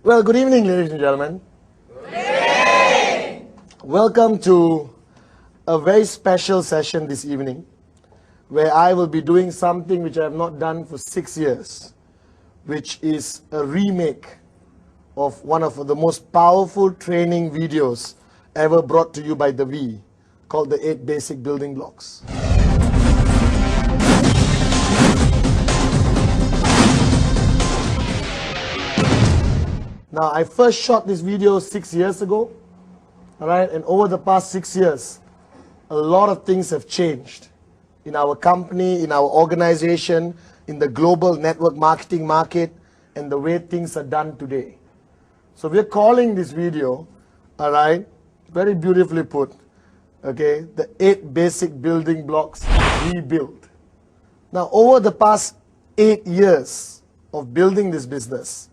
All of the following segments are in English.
Well, good evening, ladies and gentlemen. Good evening. Welcome to a very special session this evening, where I will be doing something which I have not done for 6 years, which is a remake of one of the most powerful training videos ever brought to you by the V, called the 8 Basic Building Blocks. Now, I first shot this video 6 years ago, all right, and over the past 6 years, a lot of things have changed in our company, in our organization, in the global network marketing market, and the way things are done today. So we're calling this video, all right, very beautifully put, okay, the 8 basic building blocks rebuilt. Now, over the past 8 years of building this business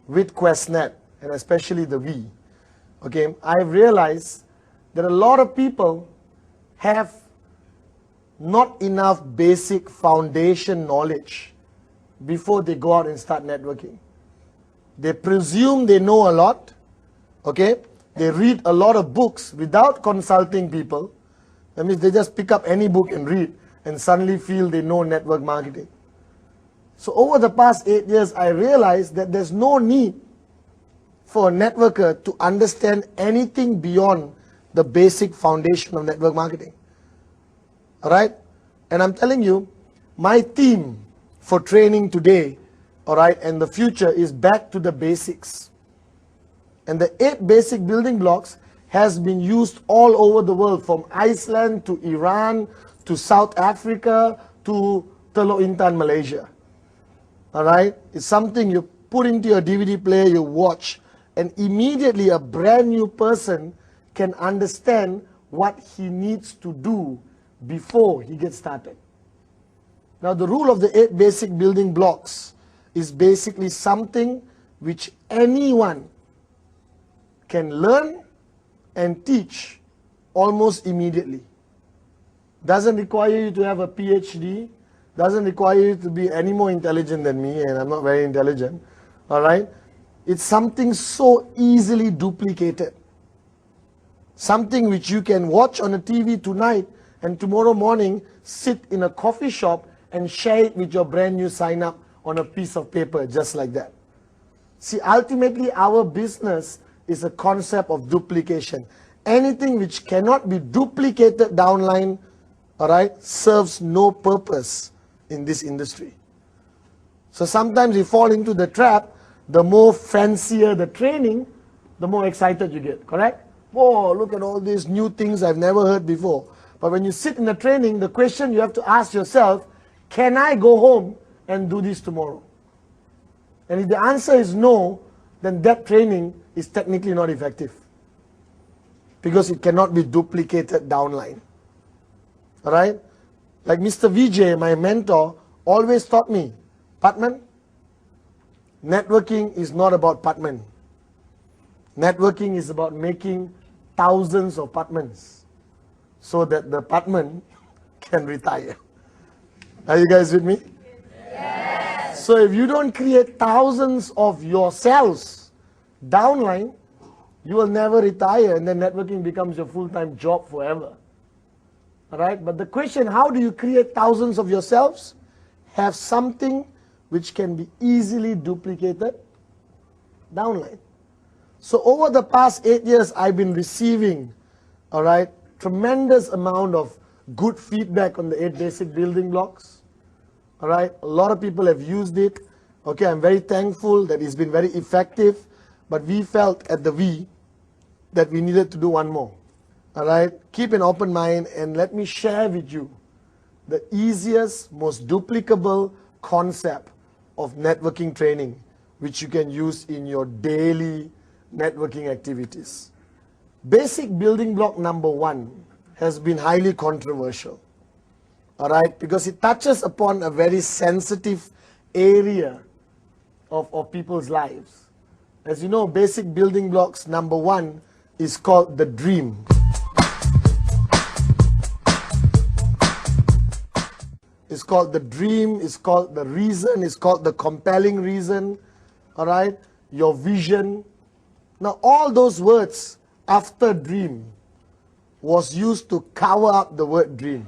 with QuestNet, and especially the V, okay, I've realized that a lot of people have not enough basic foundation knowledge before they go out and start networking. They presume they know a lot, okay? They read a lot of books without consulting people. That means they just pick up any book and read and suddenly feel they know network marketing. So over the past 8 years, I realized that there's no need for a networker to understand anything beyond the basic foundation of network marketing. All right? And I'm telling you, my theme for training today, all right, and the future is back to the basics. And the 8 basic building blocks has been used all over the world, from Iceland to Iran to South Africa to Teluk Intan, Malaysia. All right? It's something you put into your DVD player, you watch, and immediately a brand new person can understand what he needs to do before he gets started. Now, the rule of the 8 basic building blocks is basically something which anyone can learn and teach almost immediately. Doesn't require you to have a PhD, doesn't require you to be any more intelligent than me, and I'm not very intelligent, all right? It's something so easily duplicated. Something which you can watch on a TV tonight and tomorrow morning sit in a coffee shop and share it with your brand new sign up on a piece of paper, just like that. See, ultimately our business is a concept of duplication. Anything which cannot be duplicated downline, all right, serves no purpose in this industry. So sometimes you fall into the trap. The more fancier the training, the more excited you get, correct? Whoa, look at all these new things I've never heard before. But when you sit in the training, the question you have to ask yourself, can I go home and do this tomorrow? And if the answer is no, then that training is technically not effective, because it cannot be duplicated downline. All right? Like Mr. Vijay, my mentor, always taught me, Patman, networking is not about Patman. Networking is about making thousands of Patmans so that the Patman can retire. Are you guys with me? Yes. So if you don't create thousands of yourselves downline, you will never retire, and then networking becomes your full-time job forever. All right? But the question, how do you create thousands of yourselves? Have something which can be easily duplicated downline. So over the past 8 years, I've been receiving, all right, tremendous amount of good feedback on the 8 basic building blocks. All right, a lot of people have used it. Okay, I'm very thankful that it's been very effective, but we felt at the V that we needed to do one more. All right, keep an open mind and let me share with you the easiest, most duplicable concept of networking training, which you can use in your daily networking activities. Basic building block number 1 has been highly controversial, all right, because it touches upon a very sensitive area of people's lives. As you know, basic building blocks number 1 is called the dream. It's called the dream, it's called the reason, it's called the compelling reason, all right? your vision. Now all those words after dream was used to cover up the word dream.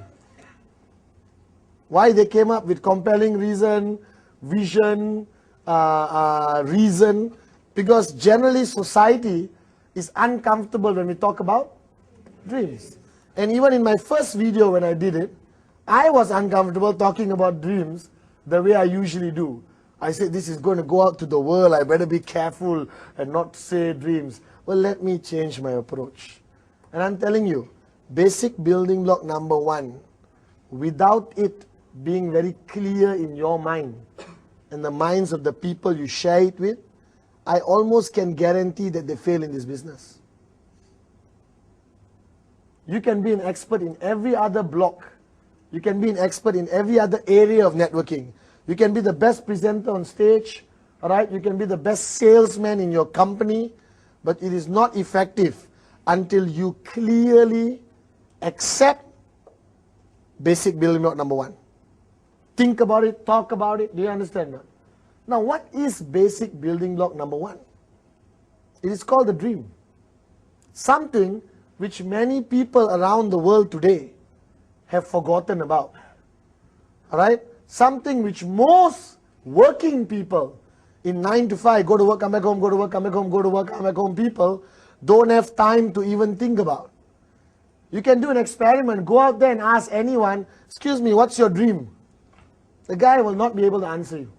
Why they came up with compelling reason, vision, reason? Because generally society is uncomfortable when we talk about dreams. And even in my first video when I did it, I was uncomfortable talking about dreams the way I usually do. I said, this is going to go out to the world, I better be careful and not say dreams. Well, let me change my approach. And I'm telling you, basic building block number one, without it being very clear in your mind and the minds of the people you share it with, I almost can guarantee that they fail in this business. You can be an expert in every other block. You can be an expert in every other area of networking. You can be the best presenter on stage, all right? You can be the best salesman in your company, but it is not effective until you clearly accept basic building block number one. Think about it, talk about it. Do you understand that? Now, what is basic building block number one? It is called the dream. Something which many people around the world today have forgotten about. All right? Something which most working people in 9 to 5, go to work, come back home, go to work, come back home, go to work, come back home, people don't have time to even think about. You can do an experiment, go out there and ask anyone, excuse me, what's your dream? The guy will not be able to answer you.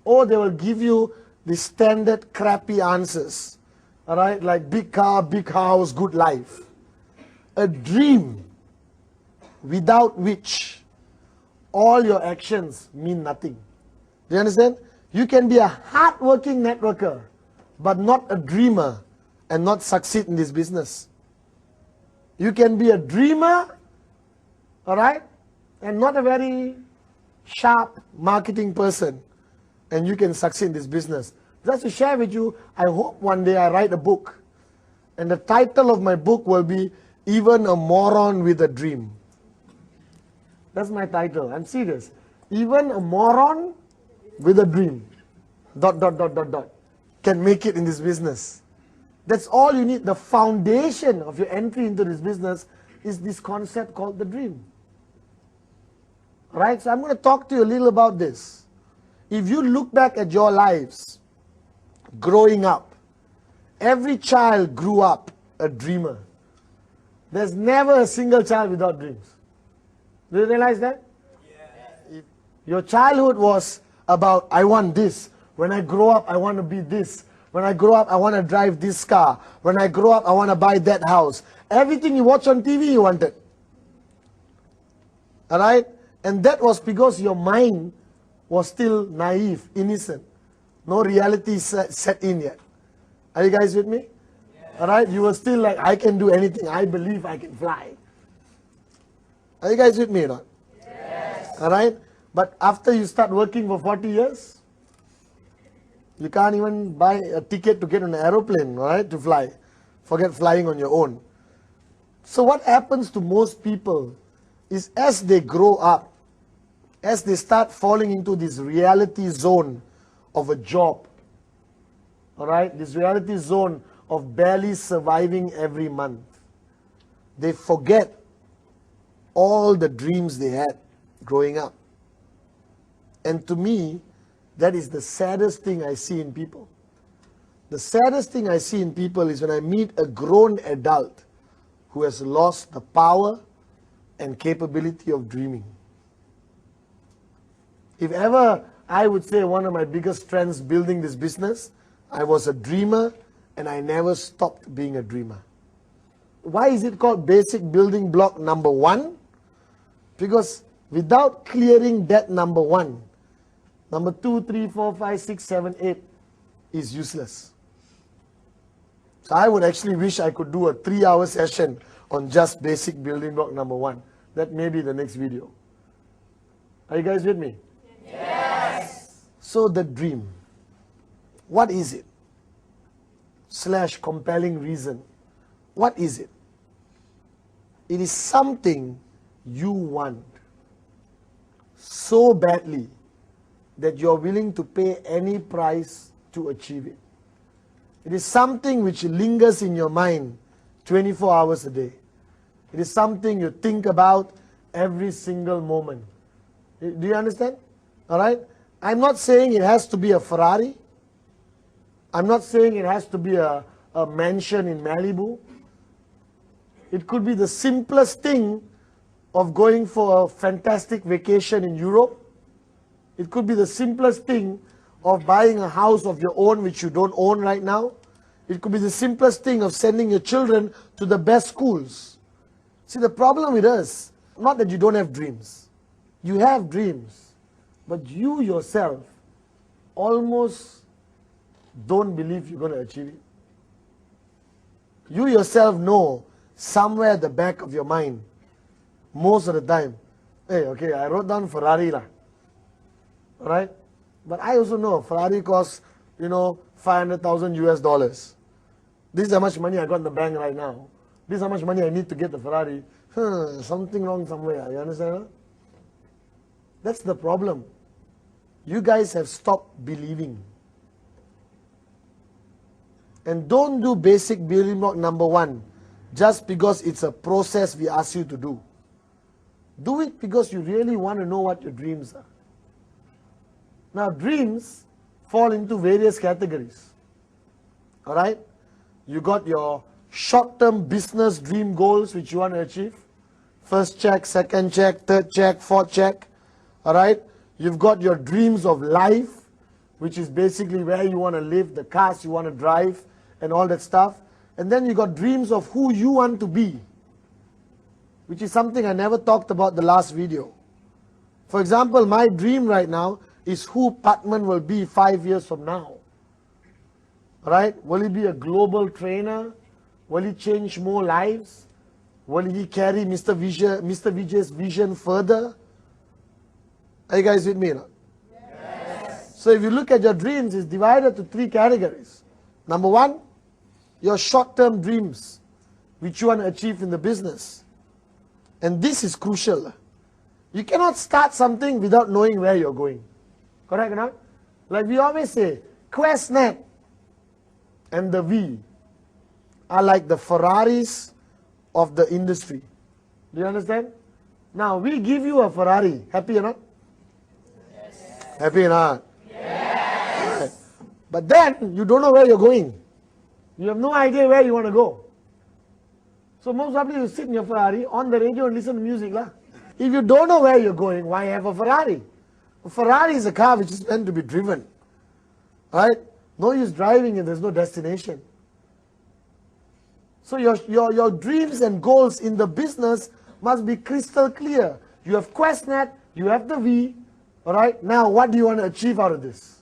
Or they will give you the standard crappy answers. All right, like big car, big house, good life. A dream without which all your actions mean nothing. Do you understand? You can be a hard-working networker, but not a dreamer and not succeed in this business. You can be a dreamer, all right, and not a very sharp marketing person, and you can succeed in this business. Just to share with you, I hope one day I write a book, and the title of my book will be Even a Moron with a Dream. That's my title. I'm serious. Even a moron with a dream, ... can make it in this business. That's all you need. The foundation of your entry into this business is this concept called the dream. Right? So I'm going to talk to you a little about this. If you look back at your lives, growing up, every child grew up a dreamer. There's never a single child without dreams. Do you realize that? Yes. Your childhood was about, I want this. When I grow up, I want to be this. When I grow up, I want to drive this car. When I grow up, I want to buy that house. Everything you watch on TV, you wanted. All right? And that was because your mind was still naive, innocent. No reality set in yet. Are you guys with me? Yes. All right? You were still like, I can do anything. I believe I can fly. Are you guys with me or not? Yes. All right? But after you start working for 40 years, you can't even buy a ticket to get on an aeroplane, all right, to fly. Forget flying on your own. So what happens to most people is as they grow up, as they start falling into this reality zone of a job, all right, this reality zone of barely surviving every month, they forget all the dreams they had growing up. And to me, that is the saddest thing I see in people. The saddest thing I see in people is when I meet a grown adult who has lost the power and capability of dreaming. If ever I would say one of my biggest strengths building this business, I was a dreamer and I never stopped being a dreamer. Why is it called basic building block number one? Because without clearing that number one, number 2, 3, 4, 5, 6, 7, 8 is useless. So I would actually wish I could do a 3-hour session on just basic building block number one. That may be the next video. Are you guys with me? Yes. So the dream, what is it? / compelling reason. What is it? It is something you want so badly that you're willing to pay any price to achieve it. It is something which lingers in your mind 24 hours a day. It is something you think about every single moment. Do you understand? All right? I'm not saying it has to be a Ferrari. I'm not saying it has to be a mansion in Malibu. It could be the simplest thing of going for a fantastic vacation in Europe. It could be the simplest thing of buying a house of your own which you don't own right now. It could be the simplest thing of sending your children to the best schools. See, the problem with us, not that you don't have dreams. You have dreams, but you yourself almost don't believe you're going to achieve it. You yourself know somewhere at the back of your mind, most of the time, hey, okay, I wrote down Ferrari lah. Right? But I also know Ferrari costs, 500,000 US dollars. This is how much money I got in the bank right now. This is how much money I need to get the Ferrari. Something wrong somewhere. You understand? Huh? That's the problem. You guys have stopped believing. And don't do basic building block number 1 just because it's a process we ask you to do. Do it because you really want to know what your dreams are. Now, dreams fall into various categories. All right? You got your short-term business dream goals which you want to achieve. First check, second check, third check, fourth check. All right? You've got your dreams of life, which is basically where you want to live, the cars you want to drive, and all that stuff. And then you got dreams of who you want to be, which is something I never talked about the last video. For example, my dream right now is who Patman will be 5 years from now. Right? Will he be a global trainer? Will he change more lives? Will he carry Mr. Vijay's vision further? Are you guys with me? No? Yes. So if you look at your dreams, it's divided to 3 categories. Number 1, your short-term dreams, which you want to achieve in the business. And this is crucial. You cannot start something without knowing where you're going. Correct or not? Like we always say, QuestNet and the V are like the Ferraris of the industry. Do you understand? Now, we give you a Ferrari. Happy or not? Yes. Happy or not? Yes. Right. But then, you don't know where you're going. You have no idea where you want to go. So most probably you sit in your Ferrari on the radio and listen to music. Lah. If you don't know where you're going, why have a Ferrari? A Ferrari is a car which is meant to be driven. Right? No use driving and there's no destination. So your dreams and goals in the business must be crystal clear. You have QuestNet, you have the V. Alright? Now what do you want to achieve out of this?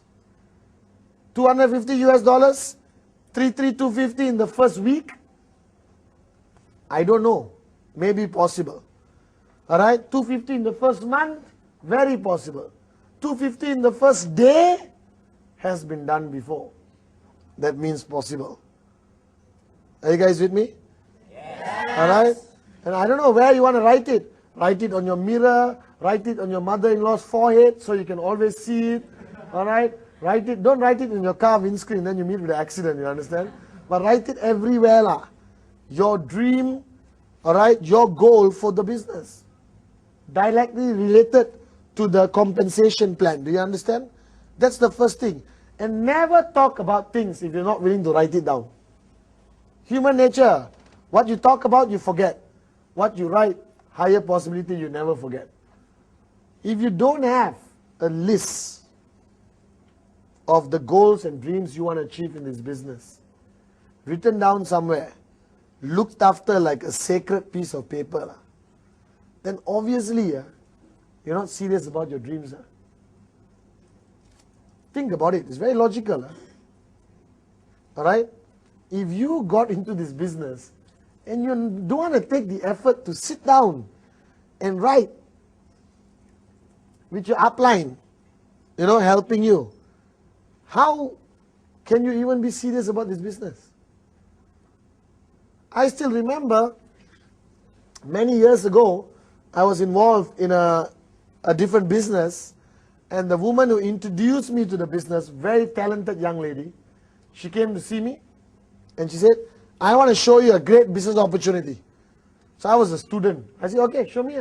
250 US dollars? 250 in the first week? I don't know. Maybe possible. Alright? 250 in the first month? Very possible. 250 in the first day? Has been done before. That means possible. Are you guys with me? Yes. Alright? And I don't know where you want to write it. Write it on your mirror. Write it on your mother-in-law's forehead so you can always see it. Alright? Write it. Don't write it in your car windscreen, then you meet with an accident, you understand? But write it everywhere. Lah. Your dream, alright, your goal for the business. Directly related to the compensation plan. Do you understand? That's the first thing. And never talk about things if you're not willing to write it down. Human nature. What you talk about, you forget. What you write, higher possibility you never forget. If you don't have a list of the goals and dreams you want to achieve in this business, written down somewhere, looked after like a sacred piece of paper, then obviously you're not serious about your dreams. Think about it. It's very logical. Alright? If you got into this business and you don't want to take the effort to sit down and write with your upline, helping you, how can you even be serious about this business? I still remember many years ago, I was involved in a different business, And the woman who introduced me to the business, very talented young lady, she came to see me and she said, I want to show you a great business opportunity. So I was a student. I said, okay, show me.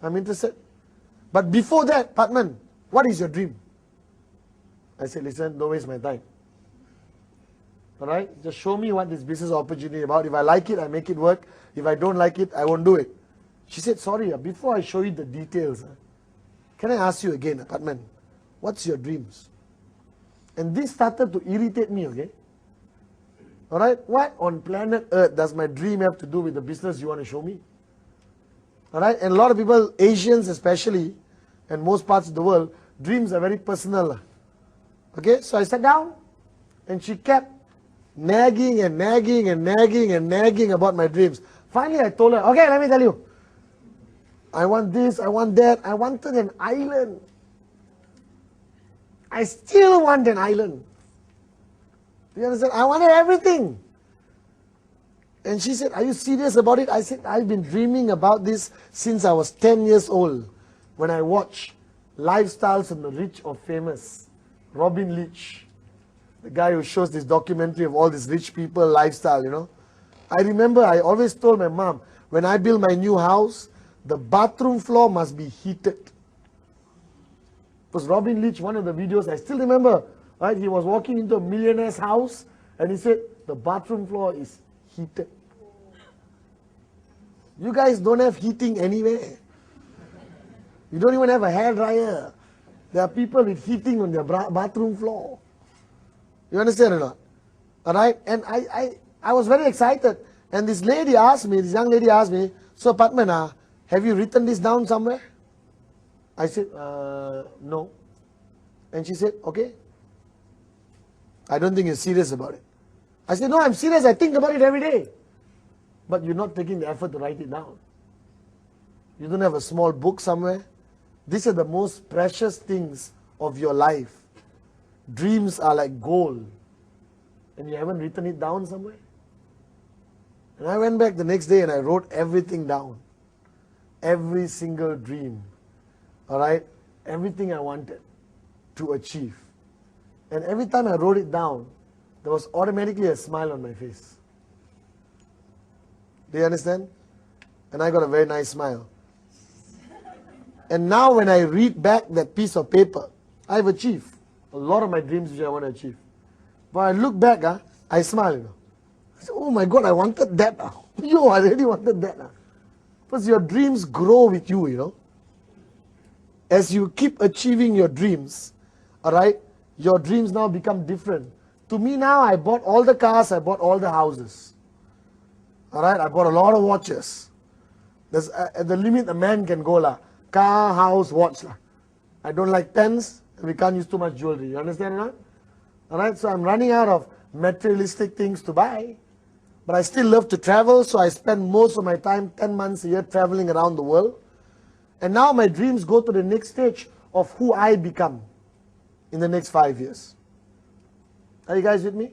I'm interested. But before that, Patman, what is your dream? I said, listen, don't waste my time. All right? Just show me what this business opportunity is about. If I like it, I make it work. If I don't like it, I won't do it. She said, sorry, before I show you the details, can I ask you again, Patman, what's your dreams? And this started to irritate me, okay? All right? What on planet Earth does my dream have to do with the business you want to show me? All right? And a lot of people, Asians especially, and most parts of the world, dreams are very personal. Okay? So I sat down, and she kept nagging and nagging and nagging and nagging about my dreams. Finally, I told her, okay, let me tell you. I want this, I want that. I wanted an island. I still want an island. Do you understand? I wanted everything. And she said, are you serious about it? I said, I've been dreaming about this since I was 10 years old. When I watched Lifestyles of the Rich or Famous, Robin Leach, the guy who shows this documentary of all these rich people lifestyle, you know. I remember I always told my mom, when I build my new house, the bathroom floor must be heated. Because Robin Leach, one of the videos, I still remember, right? He was walking into a millionaire's house and he said, the bathroom floor is heated. You guys don't have heating anywhere. You don't even have a hairdryer. There are people with heating on their bathroom floor. You understand or not? All right? And I was very excited. And this lady asked me, this young lady asked me, so Patman, have you written this down somewhere? I said, no. And she said, okay. I don't think you're serious about it. I said, no, I'm serious. I think about it every day. But you're not taking the effort to write it down. You don't have a small book somewhere. These are the most precious things of your life. Dreams are like gold. And you haven't written it down somewhere. And I went back the next day and I wrote everything down. Every single dream. All right? Everything I wanted to achieve. And every time I wrote it down, there was automatically a smile on my face. Do you understand? And I got a very nice smile. And now when I read back that piece of paper, I've achieved a lot of my dreams which I want to achieve. But I look back, I smile, you know. I say, oh my God, I wanted that. Yo, I really wanted that. Because your dreams grow with you, you know. As you keep achieving your dreams, all right, your dreams now become different. To me now, I bought all the cars, I bought all the houses. All right, I bought a lot of watches. There's at the limit a man can go lah. Car, house, watch lah. I don't like pens, and we can't use too much jewelry. You understand or not? All right, so I'm running out of materialistic things to buy. But I still love to travel, so I spend most of my time, 10 months a year, traveling around the world. And now my dreams go to the next stage of who I become in the next 5 years. Are you guys with me?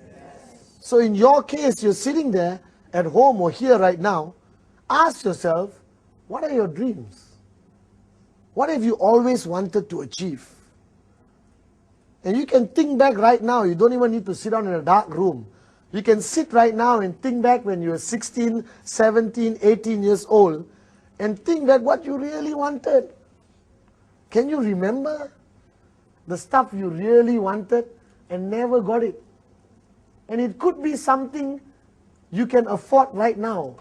Yes. So in your case, you're sitting there at home or here right now. Ask yourself, what are your dreams? What have you always wanted to achieve? And you can think back right now. You don't even need to sit down in a dark room. You can sit right now and think back when you were 16, 17, 18 years old and think back what you really wanted. Can you remember the stuff you really wanted and never got it? And it could be something you can afford right now,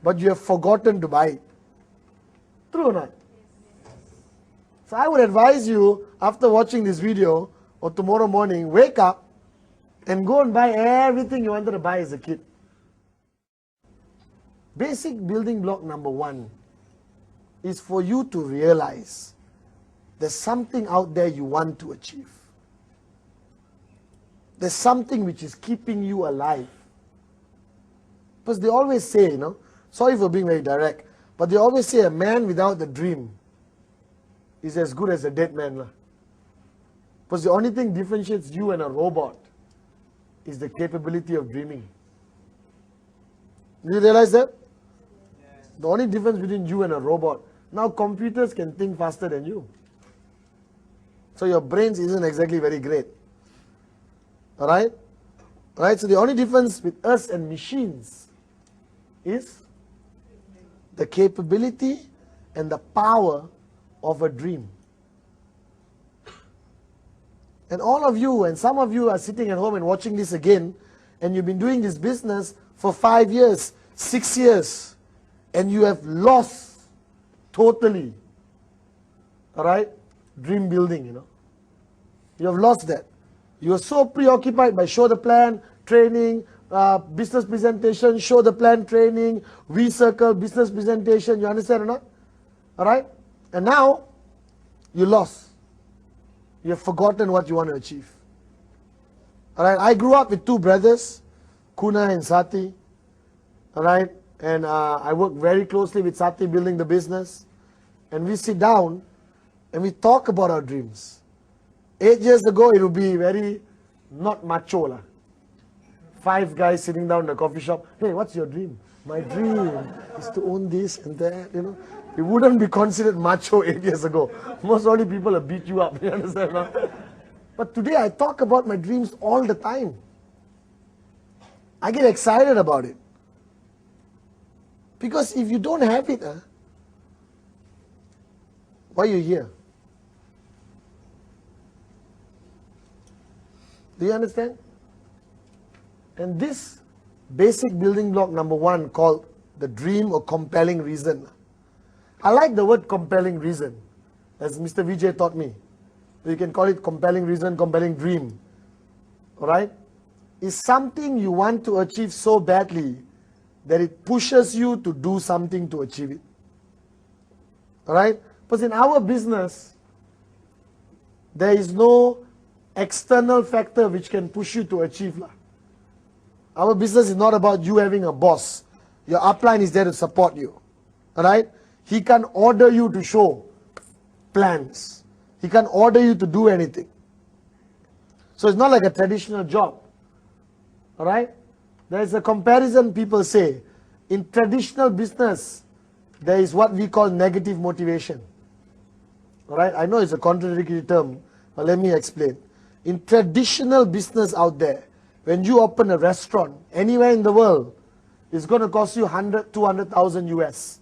but you have forgotten to buy it. True or not? So I would advise you, after watching this video, or tomorrow morning, wake up and go and buy everything you wanted to buy as a kid. Basic building block number 1 is for you to realize there's something out there you want to achieve. There's something which is keeping you alive. Because they always say, you know, sorry for being very direct, but they always say a man without a dream is as good as a dead man. Because the only thing differentiates you and a robot is the capability of dreaming. Do you realize that? Yes. The only difference between you and a robot. Now computers can think faster than you. So your brains isn't exactly very great. Alright? Right? So the only difference with us and machines is the capability and the power of a dream. And all of you, and some of you are sitting at home and watching this again, and you've been doing this business for 5 years, 6 years, and you have lost totally, alright, dream building, You have lost that. You are so preoccupied by show the plan, training, business presentation, show the plan, training, V-circle, business presentation, you understand or not? Alright? And now, you lost. You have forgotten what you want to achieve. Alright, I grew up with two brothers, Kuna and Sati. Alright, and I work very closely with Sati building the business. And we sit down and we talk about our dreams. 8 years ago, it would be very not macho lah. 5 guys sitting down in a coffee shop. Hey, what's your dream? My dream is to own this and that, It wouldn't be considered macho 8 years ago. Most only people will beat you up, you understand? No? But today I talk about my dreams all the time. I get excited about it. Because if you don't have it, why are you here? Do you understand? And this basic building block number 1 called the dream or compelling reason. I like the word compelling reason, as Mr. Vijay taught me. You can call it compelling reason, compelling dream. Alright? It's something you want to achieve so badly that it pushes you to do something to achieve it. Alright? Because in our business, there is no external factor which can push you to achieve. Our business is not about you having a boss. Your upline is there to support you. Alright? He can't order you to show plans. He can't order you to do anything. So it's not like a traditional job. Alright? There is a comparison people say. In traditional business, there is what we call negative motivation. Alright? I know it's a contradictory term, but let me explain. In traditional business out there, when you open a restaurant anywhere in the world, it's going to cost you 100, 200,000 US.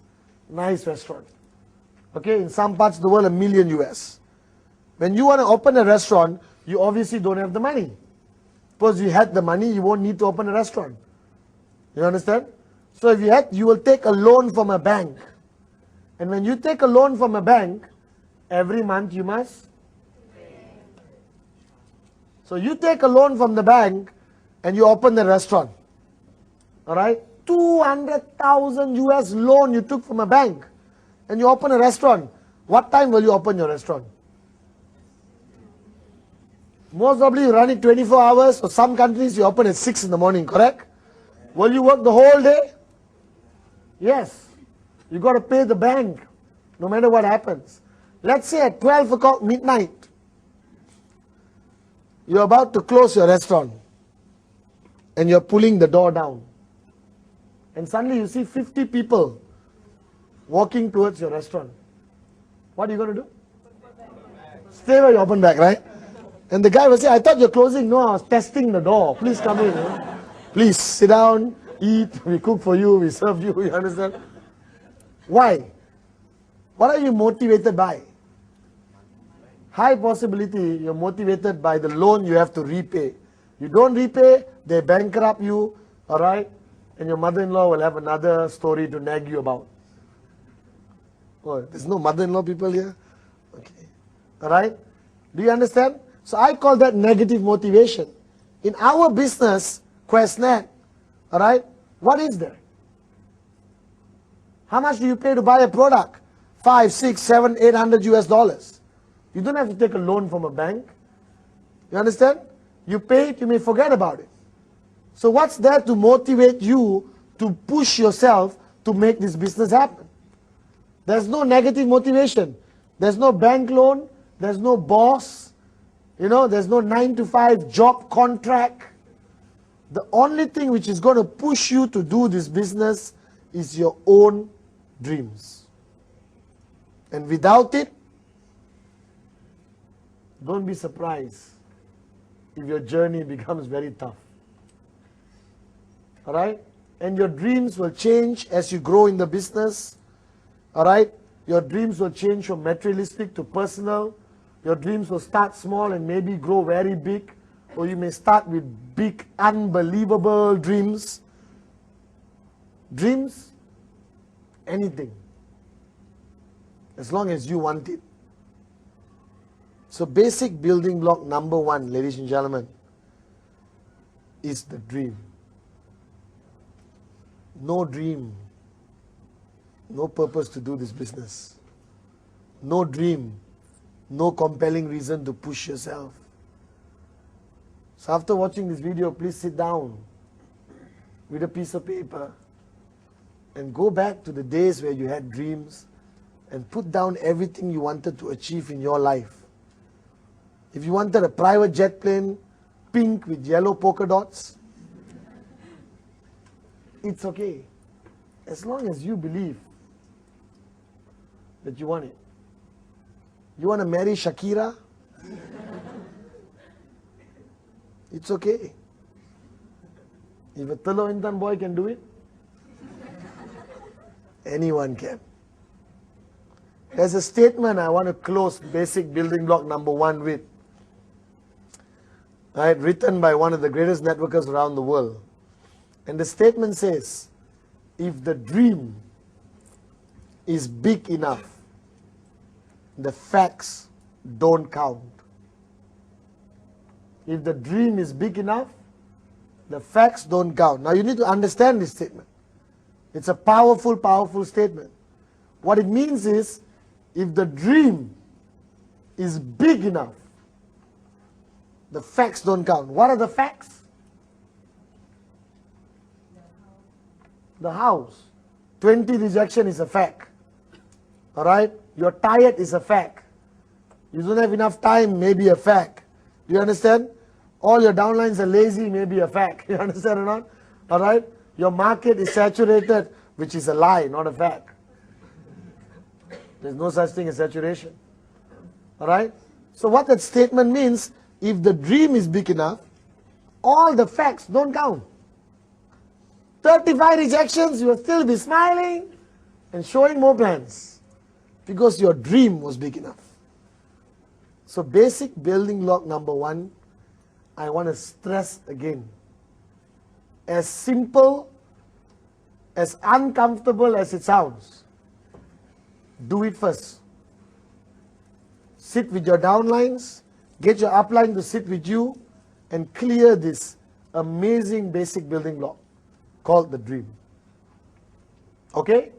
Nice restaurant. Okay, in some parts of the world, $1 million US. When you want to open a restaurant, you obviously don't have the money. Because you had the money, you won't need to open a restaurant. You understand? So if you had, you will take a loan from a bank. And when you take a loan from a bank, every month you must. So you take a loan from the bank and you open the restaurant. Alright? 200,000 US loan you took from a bank. And you open a restaurant. What time will you open your restaurant? Most probably you run it 24 hours. For some countries you open at 6 in the morning, correct? Will you work the whole day? Yes. You got to pay the bank no matter what happens. Let's say at 12 o'clock midnight, you're about to close your restaurant and you're pulling the door down. And suddenly you see 50 people walking towards your restaurant. What are you going to do? Stay where you open back, right? And the guy will say, I thought you're closing. No, I was testing the door. Please come in. Please sit down, eat. We cook for you. We serve you. You understand? Why? What are you motivated by? High possibility you're motivated by the loan you have to repay. You don't repay, they bankrupt you, alright? And your mother-in-law will have another story to nag you about. Oh, there's no mother-in-law people here? Okay. Alright? Do you understand? So I call that negative motivation. In our business, QuestNet, alright? What is there? How much do you pay to buy a product? 5, 6, 7, 800 US dollars. You don't have to take a loan from a bank. You understand? You pay it, you may forget about it. So what's there to motivate you to push yourself to make this business happen? There's no negative motivation. There's no bank loan. There's no boss. There's no 9-to-5 job contract. The only thing which is going to push you to do this business is your own dreams. And without it, don't be surprised if your journey becomes very tough. All right? And your dreams will change as you grow in the business. All right? Your dreams will change from materialistic to personal. Your dreams will start small and maybe grow very big. Or you may start with big, unbelievable dreams. Dreams, anything. As long as you want it. So basic building block number 1, ladies and gentlemen, is the dream. No dream, no purpose to do this business. No dream, no compelling reason to push yourself. So after watching this video, please sit down with a piece of paper and go back to the days where you had dreams and put down everything you wanted to achieve in your life. If you wanted a private jet plane, pink with yellow polka dots, it's okay. As long as you believe that you want it. You want to marry Shakira? It's okay. If a Telo Intan boy can do it, anyone can. There's a statement I want to close basic building block number 1 with. Right, written by one of the greatest networkers around the world. And the statement says, if the dream is big enough, the facts don't count. If the dream is big enough, the facts don't count. Now you need to understand this statement. It's a powerful, powerful statement. What it means is, if the dream is big enough, the facts don't count. What are the facts? The house. 20 rejection is a fact. Alright? You're tired is a fact. You don't have enough time, maybe a fact. Do you understand? All your downlines are lazy, maybe a fact. You understand or not? Alright? Your market is saturated, which is a lie, not a fact. There's no such thing as saturation. Alright? So what that statement means, if the dream is big enough, all the facts don't count. 35 rejections, you will still be smiling and showing more plans because your dream was big enough. So basic building block number 1, I want to stress again. As simple, as uncomfortable as it sounds, do it first. Sit with your downlines, get your upline to sit with you and clear this amazing basic building block called the dream. Okay?